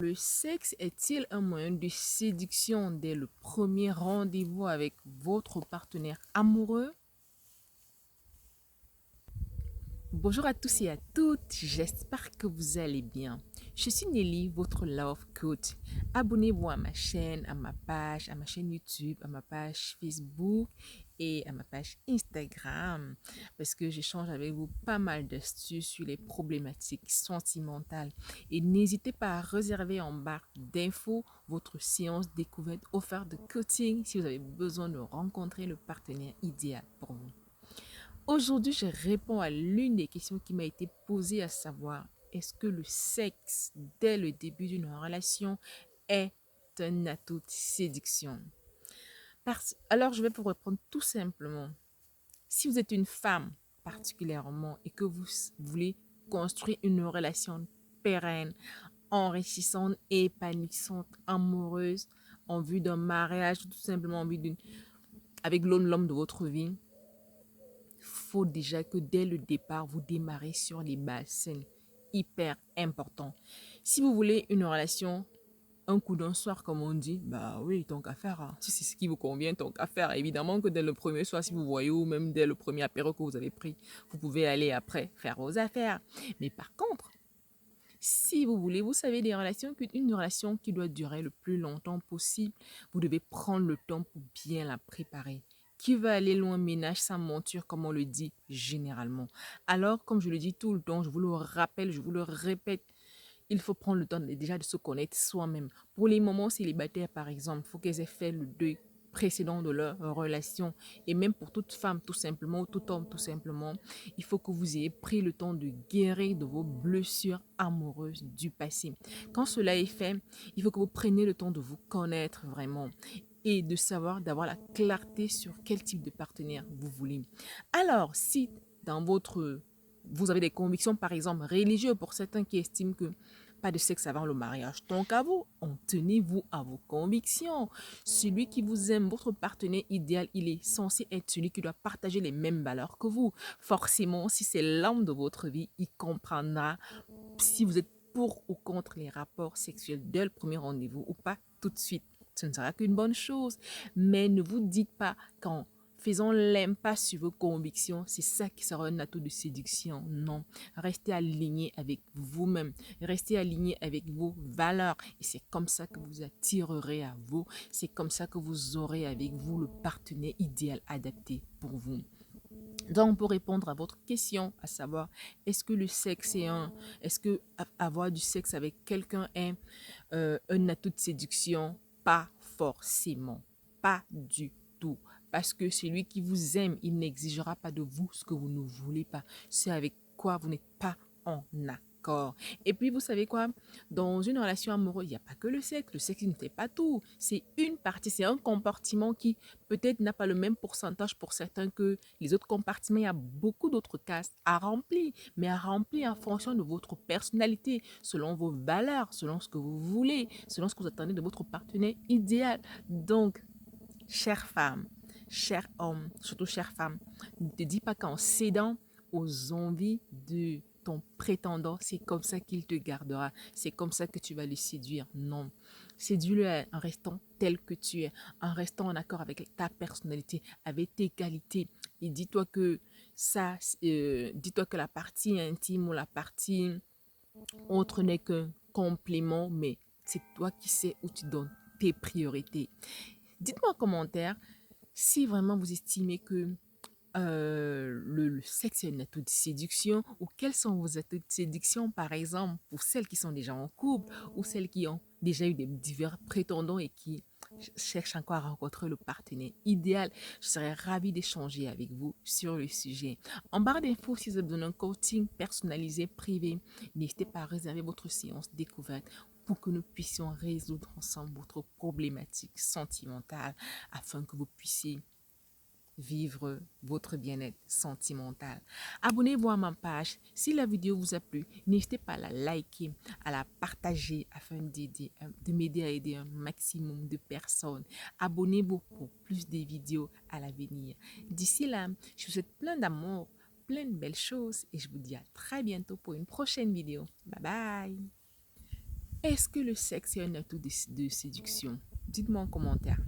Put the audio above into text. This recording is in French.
Le sexe est-il un moyen de séduction dès le premier rendez-vous avec votre partenaire amoureux? Bonjour à tous et à toutes, j'espère que vous allez bien. Je suis Nelly, votre love coach. Abonnez-vous à ma chaîne YouTube, à ma page Facebook et à ma page Instagram parce que j'échange avec vous pas mal d'astuces sur les problématiques sentimentales. Et n'hésitez pas à réserver en barre d'infos votre séance découverte offerte de coaching si vous avez besoin de rencontrer le partenaire idéal pour vous. Aujourd'hui, je réponds à l'une des questions qui m'a été posée, à savoir, est-ce que le sexe, dès le début d'une relation, est un atout de séduction? Alors, je vais vous répondre tout simplement. Si vous êtes une femme particulièrement et que vous voulez construire une relation pérenne, enrichissante, épanouissante, amoureuse, en vue d'un mariage, tout simplement en vue avec l'homme de votre vie, faut déjà que dès le départ, vous démarrez sur les bases saines. Hyper important. Si vous voulez une relation, un coup d'un soir, comme on dit, bah oui, tant qu'à faire. Hein. Si c'est ce qui vous convient, tant qu'à faire. Évidemment que dès le premier soir, si vous voyez, ou même dès le premier apéro que vous avez pris, vous pouvez aller après faire vos affaires. Mais par contre, si vous voulez, vous savez, une relation qui doit durer le plus longtemps possible, vous devez prendre le temps pour bien la préparer. Qui va aller loin ménage sa monture, comme on le dit généralement. Alors, comme je le dis tout le temps, je vous le rappelle, je vous le répète, il faut prendre le temps déjà de se connaître soi-même. Pour les moments célibataires, par exemple, il faut qu'elles aient fait le deuil précédent de leur relation. Et même pour toute femme, tout simplement, ou tout homme, tout simplement, il faut que vous ayez pris le temps de guérir de vos blessures amoureuses du passé. Quand cela est fait, il faut que vous preniez le temps de vous connaître vraiment et de savoir, d'avoir la clarté sur quel type de partenaire vous voulez. Alors, si dans vous avez des convictions, par exemple, religieuses, pour certains qui estiment que pas de sexe avant le mariage. Donc à vous, en tenez-vous à vos convictions. Celui qui vous aime, votre partenaire idéal, il est censé être celui qui doit partager les mêmes valeurs que vous. Forcément, si c'est l'homme de votre vie, il comprendra si vous êtes pour ou contre les rapports sexuels dès le premier rendez-vous ou pas tout de suite. Ce ne sera qu'une bonne chose. Mais ne vous dites pas qu'en faisant l'impasse sur vos convictions, c'est ça qui sera un atout de séduction. Non, restez aligné avec vous-même, restez aligné avec vos valeurs et c'est comme ça que vous attirerez à vous, c'est comme ça que vous aurez avec vous le partenaire idéal adapté pour vous. Donc, pour répondre à votre question, à savoir, est-ce que avoir du sexe avec quelqu'un est un atout de séduction? Pas forcément, pas du tout. Parce que celui qui vous aime, il n'exigera pas de vous ce que vous ne voulez pas. C'est avec quoi vous n'êtes pas en accord. Et puis, vous savez quoi? Dans une relation amoureuse, il n'y a pas que le sexe. Le sexe ne fait pas tout. C'est une partie, c'est un comportement qui peut-être n'a pas le même pourcentage pour certains que les autres compartiments. Il y a beaucoup d'autres cases à remplir, mais à remplir en fonction de votre personnalité, selon vos valeurs, selon ce que vous voulez, selon ce que vous attendez de votre partenaire idéal. Donc, chère femme, cher homme, surtout chère femme, ne te dis pas qu'en cédant aux envies de ton prétendant, c'est comme ça qu'il te gardera, c'est comme ça que tu vas le séduire. Non, séduis-le en restant tel que tu es, en restant en accord avec ta personnalité, avec tes qualités. Et dis-toi que dis-toi que la partie intime ou la partie autre n'est qu'un complément, mais c'est toi qui sais où tu donnes tes priorités. Dites-moi en commentaire si vraiment vous estimez que le sexe est un atout de séduction ou quels sont vos atouts de séduction, par exemple, pour celles qui sont déjà en couple ou celles qui ont déjà eu des divers prétendants et qui cherchent encore à rencontrer le partenaire idéal. Je serais ravie d'échanger avec vous sur le sujet. En barre d'infos, si vous avez besoin d'un coaching personnalisé, privé, n'hésitez pas à réserver votre séance découverte pour que nous puissions résoudre ensemble votre problématique sentimentale afin que vous puissiez vivre votre bien-être sentimental. Abonnez-vous à ma page. Si la vidéo vous a plu, n'hésitez pas à la liker, à la partager afin de m'aider à aider un maximum de personnes. Abonnez-vous pour plus de vidéos à l'avenir. D'ici là, je vous souhaite plein d'amour, plein de belles choses et je vous dis à très bientôt pour une prochaine vidéo. Bye bye! Est-ce que le sexe est un atout de séduction? Dites-moi en commentaire.